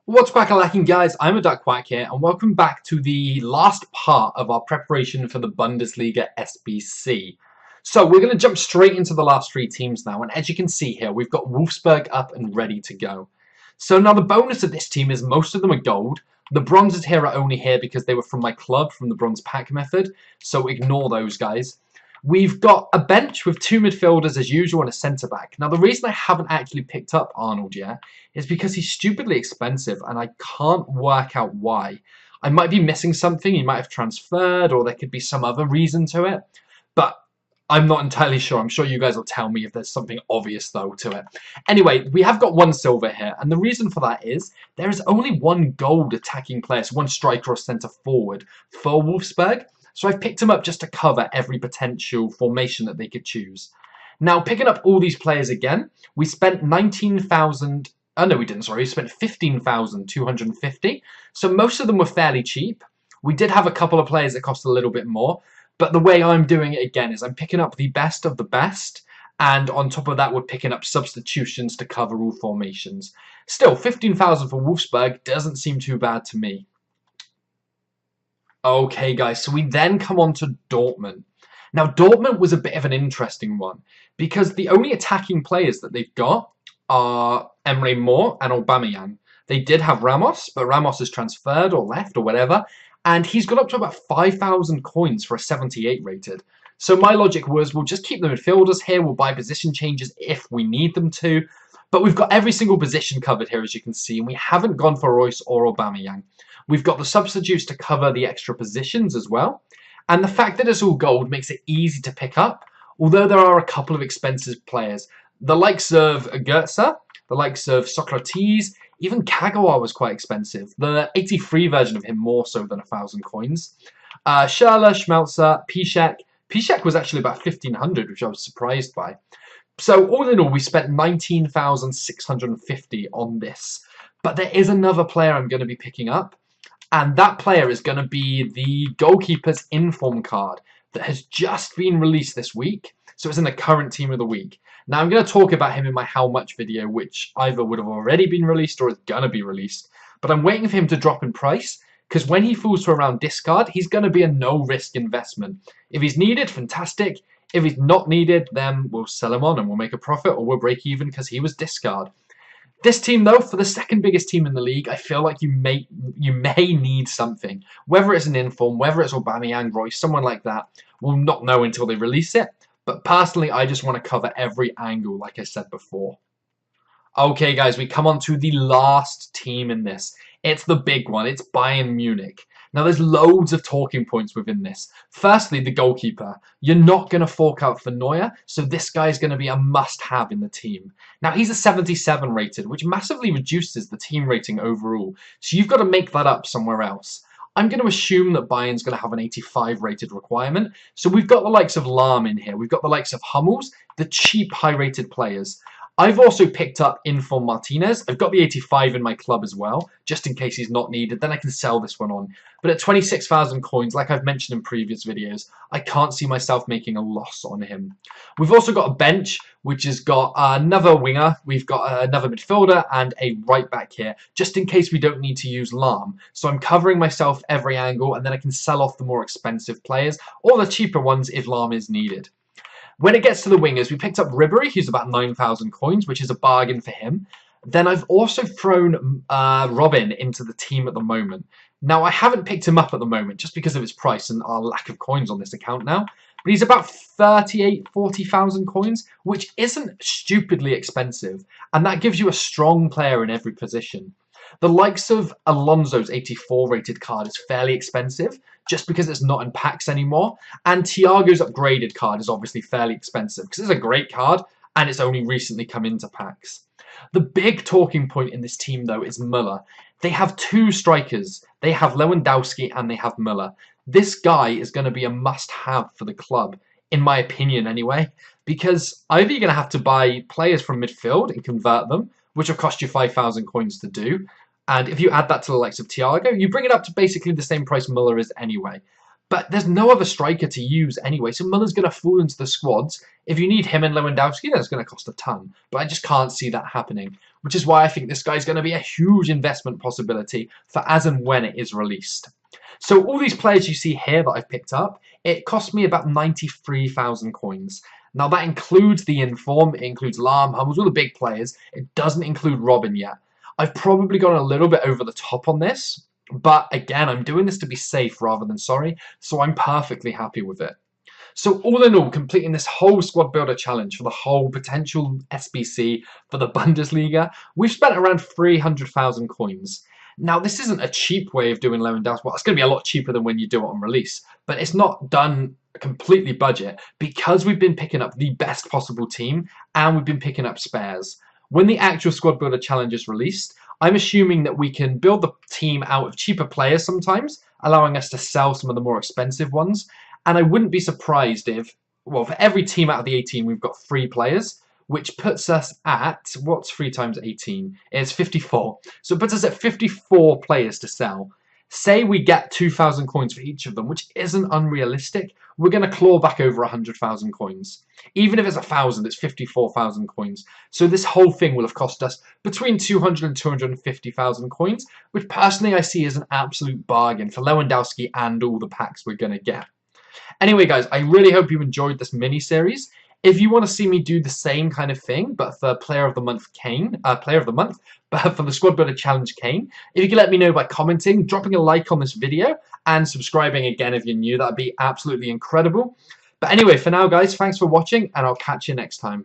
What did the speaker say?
What's quack-a-lacking, guys? I'm a Duck Quack here, and welcome back to the last part of our preparation for the Bundesliga SBC. So we're going to jump straight into the last three teams now, and as you can see here, we've got Wolfsburg up and ready to go. So now the bonus of this team is most of them are gold. The bronzes here are only here because they were from my club, from the bronze pack method, so ignore those guys. We've got a bench with two midfielders as usual and a centre-back. Now, the reason I haven't actually picked up Arnold yet is because he's stupidly expensive and I can't work out why. I might be missing something, he might have transferred, or there could be some other reason to it, but I'm not entirely sure. I'm sure you guys will tell me if there's something obvious, though, to it. Anyway, we have got one silver here, and the reason for that is there is only one gold attacking player, so one striker or centre-forward for Wolfsburg. So I've picked him up just to cover every potential formation that they could choose. Now, picking up all these players again, we spent 19,000... Oh, no, we didn't, sorry. We spent 15,250. So most of them were fairly cheap. We did have a couple of players that cost a little bit more. But the way I'm doing it again is I'm picking up the best of the best. And on top of that, we're picking up substitutions to cover all formations. Still, 15,000 for Wolfsburg doesn't seem too bad to me. Okay, guys, so we then come on to Dortmund. Now, Dortmund was a bit of an interesting one because the only attacking players that they've got are Emre Mor and Aubameyang. They did have Ramos, but Ramos has transferred or left or whatever, and he's got up to about 5,000 coins for a 78 rated. So my logic was we'll just keep the midfielders here, we'll buy position changes if we need them to, but we've got every single position covered here, as you can see, and we haven't gone for Royce or Aubameyang. We've got the substitutes to cover the extra positions as well. And the fact that it's all gold makes it easy to pick up, although there are a couple of expensive players. The likes of Goetze, the likes of Socrates, even Kagawa was quite expensive. The 83 version of him more so than 1,000 coins. Schürrle, Schmelzer, Piszczek. Piszczek was actually about 1,500, which I was surprised by. So all in all, we spent 19,650 on this. But there is another player I'm going to be picking up. And that player is going to be the goalkeeper's inform card that has just been released this week. So it's in the current team of the week. Now I'm going to talk about him in my how much video, which either would have already been released or is going to be released. But I'm waiting for him to drop in price because when he falls to around discard, he's going to be a no-risk investment. If he's needed, fantastic. If he's not needed, then we'll sell him on and we'll make a profit or we'll break even because he was discard. This team, though, for the second biggest team in the league, I feel like you may need something. Whether it's an inform, whether it's Aubameyang, Royce, someone like that, we'll not know until they release it. But personally, I just want to cover every angle, like I said before. Okay, guys, we come on to the last team in this. It's the big one. It's Bayern Munich. Now, there's loads of talking points within this. Firstly, the goalkeeper. You're not going to fork out for Neuer, so this guy's going to be a must-have in the team. Now, he's a 77 rated, which massively reduces the team rating overall, so you've got to make that up somewhere else. I'm going to assume that Bayern's going to have an 85 rated requirement, so we've got the likes of Lahm in here. We've got the likes of Hummels, the cheap high-rated players. I've also picked up Inform Martinez. I've got the 85 in my club as well, just in case he's not needed. Then I can sell this one on. But at 26,000 coins, like I've mentioned in previous videos, I can't see myself making a loss on him. We've also got a bench, which has got another winger. We've got another midfielder and a right back here, just in case we don't need to use Lahm. So I'm covering myself every angle, and then I can sell off the more expensive players or the cheaper ones if Lahm is needed. When it gets to the wingers, we picked up Ribery, who's about 9,000 coins, which is a bargain for him. Then I've also thrown Robin into the team at the moment. Now, I haven't picked him up at the moment just because of his price and our lack of coins on this account now. But he's about 40,000 coins, which isn't stupidly expensive. And that gives you a strong player in every position. The likes of Alonso's 84 rated card is fairly expensive, just because it's not in packs anymore. And Thiago's upgraded card is obviously fairly expensive, because it's a great card, and it's only recently come into packs. The big talking point in this team, though, is Müller. They have two strikers. They have Lewandowski and they have Müller. This guy is going to be a must-have for the club, in my opinion anyway, because either you're going to have to buy players from midfield and convert them, which will cost you 5,000 coins to do. And if you add that to the likes of Thiago, you bring it up to basically the same price Müller is anyway. But there's no other striker to use anyway, so Muller's going to fall into the squads. If you need him and Lewandowski, that's going to cost a ton. But I just can't see that happening, which is why I think this guy's going to be a huge investment possibility for as and when it is released. So all these players you see here that I've picked up, it cost me about 93,000 coins. Now that includes the inform, it includes Lahm, Hummels, all the big players. It doesn't include Robin yet. I've probably gone a little bit over the top on this. But again, I'm doing this to be safe rather than sorry, so I'm perfectly happy with it. So all in all, completing this whole squad builder challenge for the whole potential SBC for the Bundesliga, we've spent around 300,000 coins. Now, this isn't a cheap way of doing Lewandowski. Well, it's going to be a lot cheaper than when you do it on release, but it's not done completely budget because we've been picking up the best possible team and we've been picking up spares. When the actual squad builder challenge is released, I'm assuming that we can build the team out of cheaper players sometimes, allowing us to sell some of the more expensive ones. And I wouldn't be surprised if, well, for every team out of the 18, we've got 3 players, which puts us at, what's 3 times 18? It's 54. So it puts us at 54 players to sell. Say we get 2,000 coins for each of them, which isn't unrealistic. We're going to claw back over 100,000 coins. Even if it's 1,000, it's 54,000 coins. So this whole thing will have cost us between 200 and 250,000 coins, which personally I see as an absolute bargain for Lewandowski and all the packs we're going to get. Anyway, guys, I really hope you enjoyed this mini-series. If you want to see me do the same kind of thing, but for Player of the Month Kane, but for the Squad Builder Challenge Kane, if you can let me know by commenting, dropping a like on this video, and subscribing again if you're new, that'd be absolutely incredible. But anyway, for now, guys, thanks for watching, and I'll catch you next time.